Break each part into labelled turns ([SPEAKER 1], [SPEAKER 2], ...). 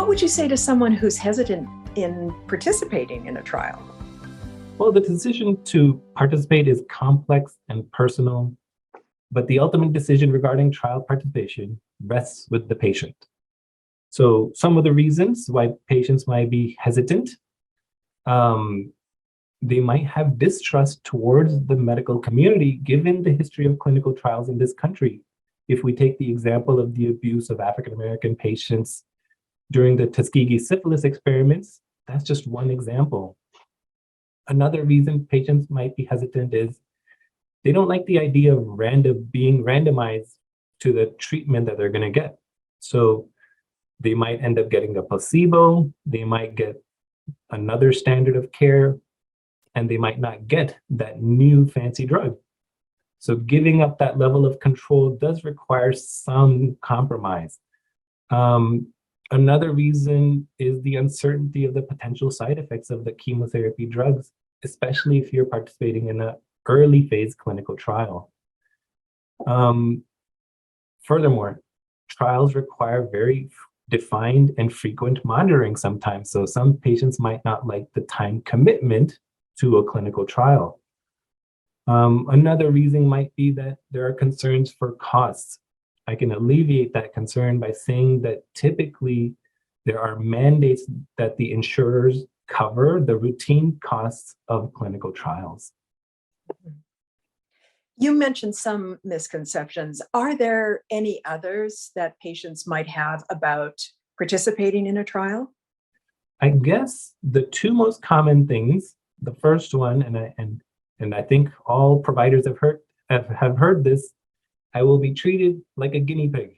[SPEAKER 1] would you say to someone who's hesitant in participating in a trial?
[SPEAKER 2] Well, the decision to participate is complex and personal, but the ultimate decision regarding trial participation rests with the patient. So some of the reasons why patients might be hesitant, they might have distrust towards the medical community given the history of clinical trials in this country. If we take the example of the abuse of African-American patients during the Tuskegee syphilis experiments, that's just one example. Another reason patients might be hesitant is they don't like the idea of being randomized to the treatment that they're going to get. So they might end up getting a placebo, they might get another standard of care, and they might not get that new fancy drug. So giving up that level of control does require some compromise. Another reason is the uncertainty of the potential side effects of the chemotherapy drugs, especially if you're participating in an early phase clinical trial. Furthermore, trials require very defined and frequent monitoring sometimes. So some patients might not like the time commitment to a clinical trial. Another reason might be that there are concerns for costs. I can alleviate that concern by saying that typically there are mandates that the insurers cover the routine costs of clinical trials.
[SPEAKER 1] You mentioned some misconceptions. Are there any others that patients might have about participating in a trial?
[SPEAKER 2] I guess the two most common things, the first one, and I think all providers have heard this, I will be treated like a guinea pig.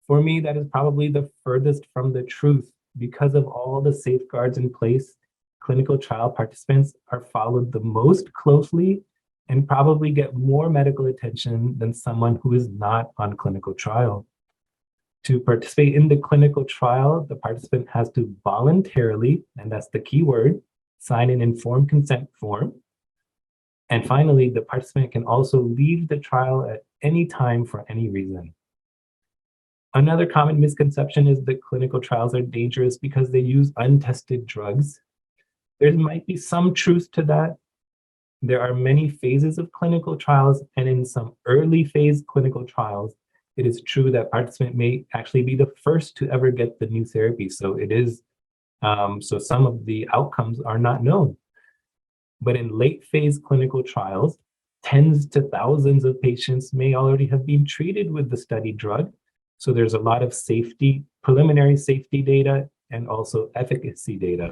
[SPEAKER 2] For me, that is probably the furthest from the truth. Because of all the safeguards in place, clinical trial participants are followed the most closely and probably get more medical attention than someone who is not on clinical trial. To participate in the clinical trial, the participant has to voluntarily, and that's the key word, sign an informed consent form. And finally, the participant can also leave the trial at any time for any reason. Another common misconception is that clinical trials are dangerous because they use untested drugs. There might be some truth to that. There are many phases of clinical trials, and in some early phase clinical trials, it is true that participant may actually be the first to ever get the new therapy. So so some of the outcomes are not known. But in late phase clinical trials, tens to thousands of patients may already have been treated with the study drug. So there's a lot of preliminary safety data, and also efficacy data.